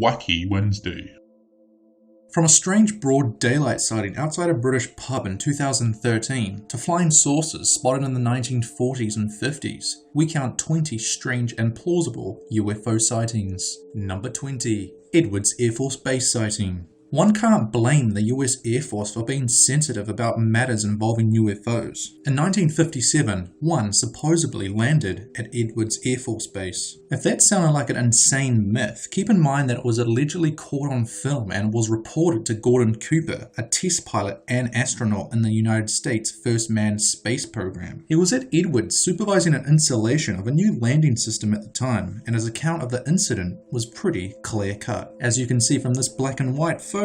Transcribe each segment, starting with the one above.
Wacky Wednesday. From a strange broad daylight sighting outside a British pub in 2013 to flying saucers spotted in the 1940s and 50s, we count 20 strange and plausible UFO sightings. Number 20. Edwards Air Force Base sighting. One can't blame the US Air Force for being sensitive about matters involving UFOs. In 1957, one supposedly landed at Edwards Air Force Base. If that sounded like an insane myth, keep in mind that it was allegedly caught on film and was reported to Gordon Cooper, a test pilot and astronaut in the United States' first manned space program. He was at Edwards supervising an installation of a new landing system at the time, and his account of the incident was pretty clear-cut, as you can see from this black and white photo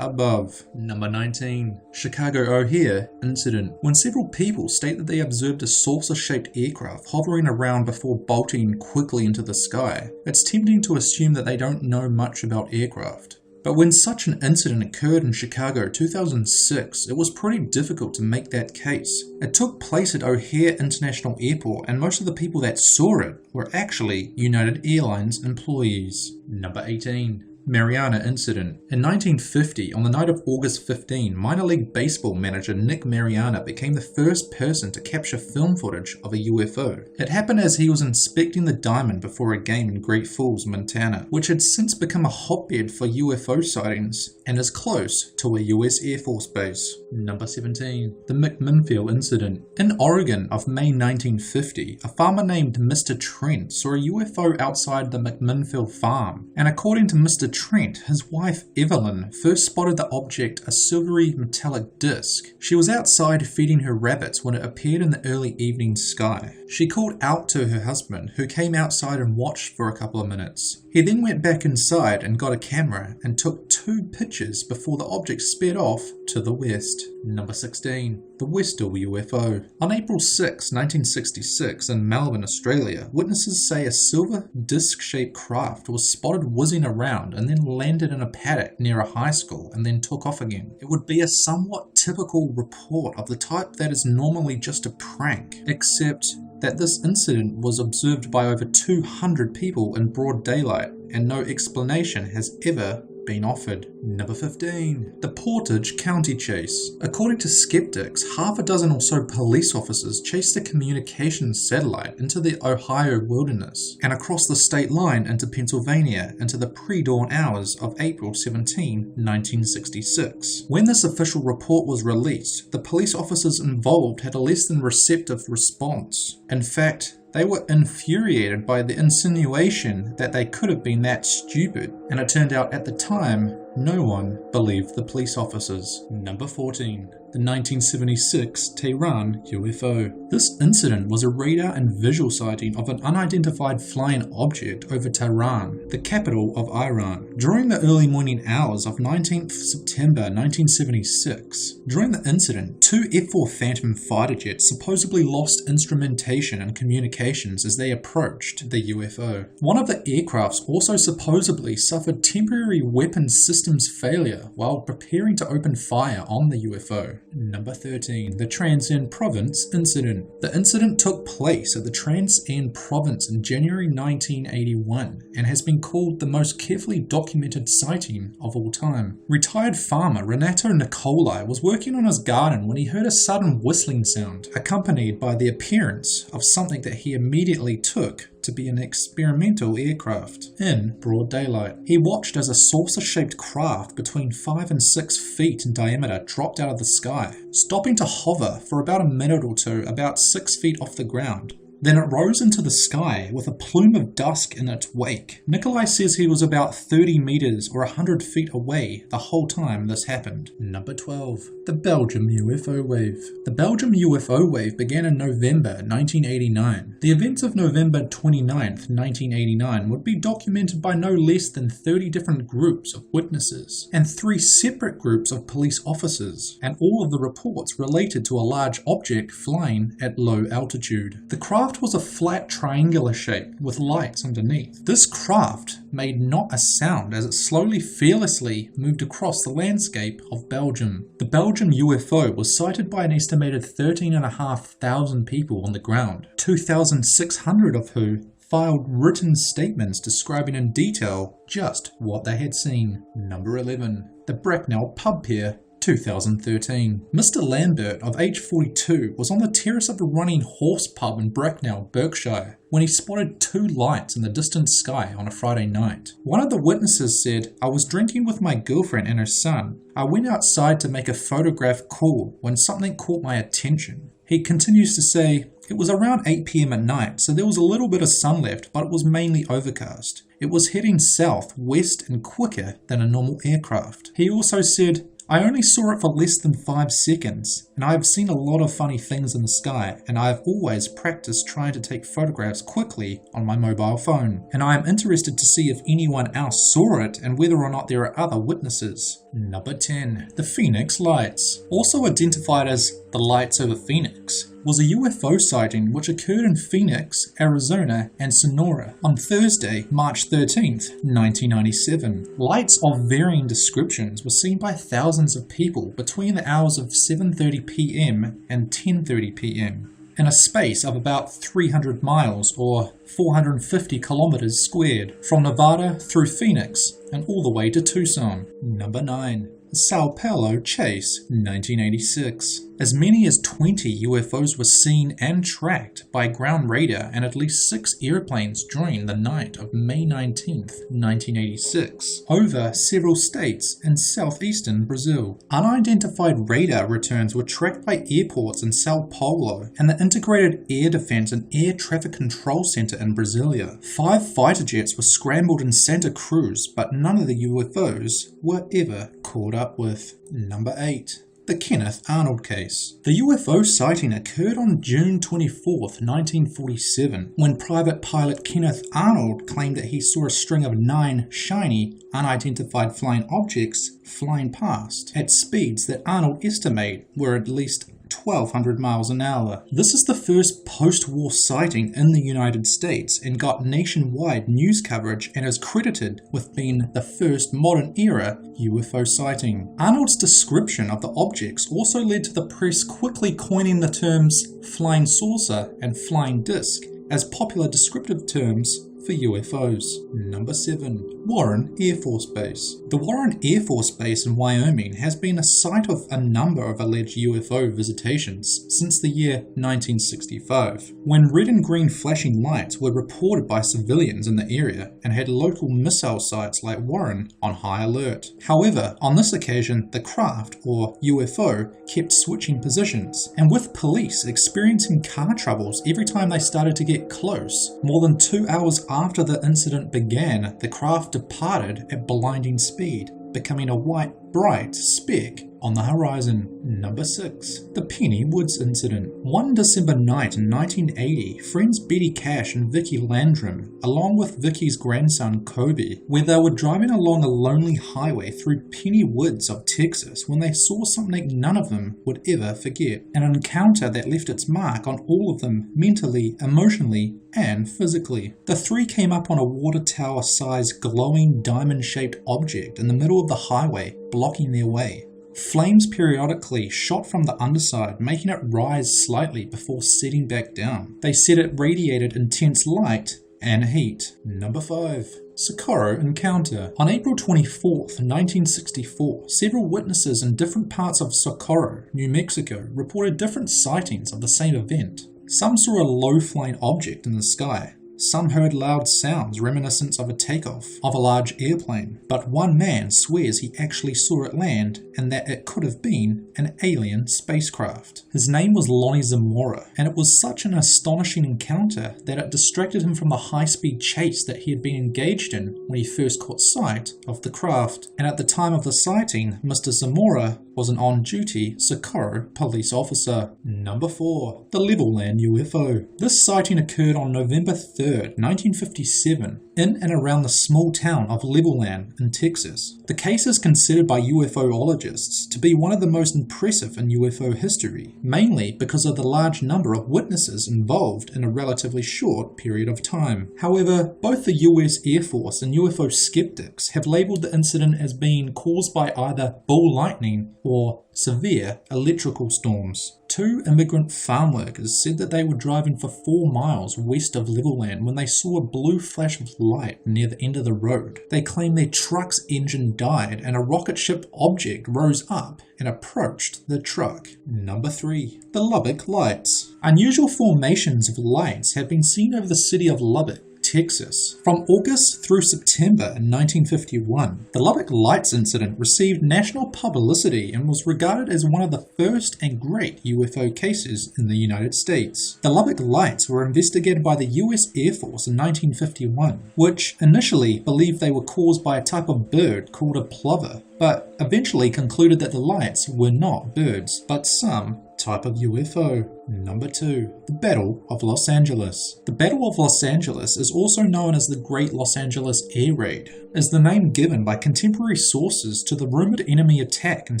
above. Number 19. Chicago O'Hare incident. When several people state that they observed a saucer-shaped aircraft hovering around before bolting quickly into the sky, it's tempting to assume that they don't know much about aircraft. But when such an incident occurred in Chicago 2006, it was pretty difficult to make that case. It took place at O'Hare International Airport, and most of the people that saw it were actually United Airlines employees. Number 18. Mariana Incident. In 1950, on the night of August 15, minor league baseball manager Nick Mariana became the first person to capture film footage of a UFO. It happened as he was inspecting the diamond before a game in Great Falls, Montana, which had since become a hotbed for UFO sightings and is close to a US Air Force base. Number 17. The McMinnville Incident. In Oregon of May 1950, a farmer named Mr. Trent saw a UFO outside the McMinnville farm, and according to Mr. Trent, his wife Evelyn first spotted the object, a silvery metallic disc. She was outside feeding her rabbits when it appeared in the early evening sky. She called out to her husband, who came outside and watched for a couple of minutes. He then went back inside and got a camera and took 2 pictures before the object sped off to the west. Number 16. The Westall UFO. On April 6, 1966, in Melbourne, Australia, witnesses say a silver disc-shaped craft was spotted whizzing around and then landed in a paddock near a high school and then took off again. It would be a somewhat typical report of the type that is normally just a prank, except that this incident was observed by over 200 people in broad daylight, and no explanation has ever been offered. Number 15. The Portage County Chase. According to skeptics, half a dozen or so police officers chased a communications satellite into the Ohio wilderness and across the state line into Pennsylvania into the pre-dawn hours of April 17, 1966. When this official report was released, the police officers involved had a less than receptive response. In fact, they were infuriated by the insinuation that they could have been that stupid, and it turned out at the time, no one believed the police officers. Number 14. The 1976 Tehran UFO. This incident was a radar and visual sighting of an unidentified flying object over Tehran, the capital of Iran, during the early morning hours of 19th September 1976. During the incident, 2 F-4 Phantom fighter jets supposedly lost instrumentation and communications as they approached the UFO. One of the aircrafts also supposedly suffered temporary weapon systems failure while preparing to open fire on the UFO. Number 13. The Trans Am Province Incident. The incident took place at the Trans Am Province in January 1981 and has been called the most carefully documented sighting of all time. Retired farmer Renato Nicolai was working on his garden when he heard a sudden whistling sound, accompanied by the appearance of something that he immediately took to be an experimental aircraft. In broad daylight, he watched as a saucer-shaped craft between 5 and 6 feet in diameter dropped out of the sky, stopping to hover for about a minute or two about 6 feet off the ground. Then it rose into the sky with a plume of dust in its wake. Nikolai says he was about 30 meters or 100 feet away the whole time this happened. Number 12. The Belgium UFO Wave. The Belgium UFO wave began in November 1989. The events of November 29th, 1989 would be documented by no less than 30 different groups of witnesses and 3 separate groups of police officers, and all of the reports related to a large object flying at low altitude. The craft was a flat triangular shape with lights underneath. This craft made not a sound as it slowly, fearlessly moved across the landscape of Belgium. The Belgium UFO was sighted by an estimated 13,500 people on the ground, 2,600 of who filed written statements describing in detail just what they had seen. Number 11. The Bracknell Pub Pier, 2013. Mr. Lambert, of age 42, was on the terrace of a running horse pub in Bracknell, Berkshire, when he spotted two lights in the distant sky on a Friday night. One of the witnesses said, "I was drinking with my girlfriend and her son. I went outside to make a photograph call when something caught my attention." He continues to say, "It was around 8 p.m. at night, so there was a little bit of sun left, but it was mainly overcast. It was heading south, west, and quicker than a normal aircraft." He also said, "I only saw it for less than 5 seconds, and I have seen a lot of funny things in the sky, and I have always practiced trying to take photographs quickly on my mobile phone, and I am interested to see if anyone else saw it and whether or not there are other witnesses." Number 10. The Phoenix Lights, also identified as the Lights over Phoenix, was a UFO sighting which occurred in Phoenix, Arizona, and Sonora on Thursday, March 13th, 1997. Lights of varying descriptions were seen by thousands of people between the hours of 7:30 p.m. and 10:30 p.m. in a space of about 300 miles or 450 kilometers squared from Nevada through Phoenix and all the way to Tucson. Number 9. Sao Paulo Chase, 1986. As many as 20 UFOs were seen and tracked by ground radar and at least 6 airplanes during the night of May 19, 1986, over several states in southeastern Brazil. Unidentified radar returns were tracked by airports in Sao Paulo and the Integrated Air Defense and Air Traffic Control Center in Brasilia. 5 fighter jets were scrambled in Santa Cruz, but none of the UFOs were ever caught up with. Number 8. The Kenneth Arnold case. The UFO sighting occurred on June 24, 1947, when private pilot Kenneth Arnold claimed that he saw a string of 9 shiny, unidentified flying objects flying past at speeds that Arnold estimated were at least 1,200 miles an hour. This is the first post-war sighting in the United States and got nationwide news coverage and is credited with being the first modern-era UFO sighting. Arnold's description of the objects also led to the press quickly coining the terms flying saucer and flying disc as popular descriptive terms for UFOs. Number 7. Warren Air Force Base. The Warren Air Force Base in Wyoming has been a site of a number of alleged UFO visitations since the year 1965, when red and green flashing lights were reported by civilians in the area and had local missile sites like Warren on high alert. However, on this occasion, the craft, or UFO, kept switching positions, and with police experiencing car troubles every time they started to get close. More than 2 hours after the incident began, the craft departed at blinding speed, becoming a white, bright speck on the horizon. Number 6. The Penny Woods Incident. One December night in 1980, friends Betty Cash and Vicky Landrum, along with Vicky's grandson Kobe, where they were driving along a lonely highway through Penny Woods of Texas when they saw something none of them would ever forget. An encounter that left its mark on all of them mentally, emotionally, and physically. The three came up on a water tower-sized glowing diamond-shaped object in the middle of the highway, blocking their way. Flames periodically shot from the underside, making it rise slightly before setting back down. They said it radiated intense light and heat. Number 5. Socorro Encounter. On April 24, 1964, several witnesses in different parts of Socorro, New Mexico, reported different sightings of the same event. Some saw a low-flying object in the sky. Some heard loud sounds reminiscent of a takeoff of a large airplane, but one man swears he actually saw it land and that it could have been an alien spacecraft. His name was Lonnie Zamora, and it was such an astonishing encounter that it distracted him from the high-speed chase that he had been engaged in when he first caught sight of the craft. And at the time of the sighting, Mr. Zamora was an on-duty Socorro police officer. Number 4. The Levelland UFO. This sighting occurred on November 3rd, 1957, in and around the small town of Levelland in Texas. The case is considered by UFOologists to be one of the most impressive in UFO history, mainly because of the large number of witnesses involved in a relatively short period of time. However, both the US Air Force and UFO skeptics have labeled the incident as being caused by either ball lightning or severe electrical storms. 2 immigrant farm workers said that they were driving for 4 miles west of Levelland when they saw a blue flash of light near the end of the road. They claimed their truck's engine died and a rocket-shaped object rose up and approached the truck. Number 3. The Lubbock Lights. Unusual formations of lights have been seen over the city of Lubbock, Texas. From August through September in 1951, the Lubbock Lights incident received national publicity and was regarded as one of the first and great UFO cases in the United States. The Lubbock Lights were investigated by the US Air Force in 1951, which initially believed they were caused by a type of bird called a plover, but eventually concluded that the lights were not birds, but some type of UFO. Number 2. The Battle of Los Angeles. The Battle of Los Angeles is also known as the Great Los Angeles Air Raid, is the name given by contemporary sources to the rumored enemy attack and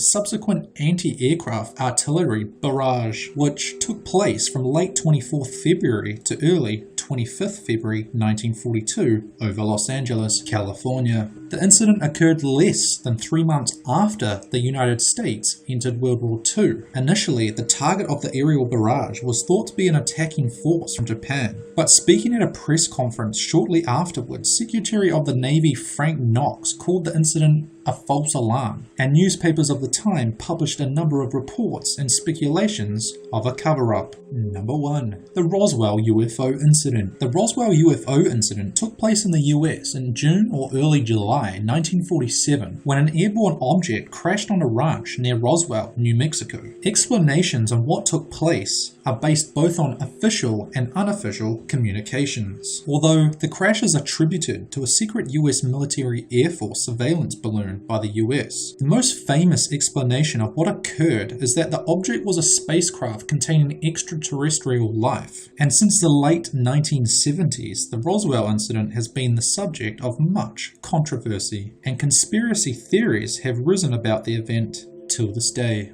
subsequent anti-aircraft artillery barrage, which took place from late 24th February to early 25th February 1942 over Los Angeles, California. The incident occurred less than 3 months after the United States entered World War II. Initially, the target of the aerial barrage was thought to be an attacking force from Japan, but speaking at a press conference shortly afterwards, Secretary of the Navy Frank Knox called the incident a false alarm, and newspapers of the time published a number of reports and speculations of a cover-up. Number 1. The Roswell UFO Incident. The Roswell UFO incident took place in the US in June or early July 1947 when an airborne object crashed on a ranch near Roswell, New Mexico. Explanations on what took place are based both on official and unofficial communications, although the crash is attributed to a secret US military Air Force surveillance balloon by the US. The most famous explanation of what occurred is that the object was a spacecraft containing extraterrestrial life, and since the late 1970s, the Roswell incident has been the subject of much controversy, and conspiracy theories have risen about the event till this day.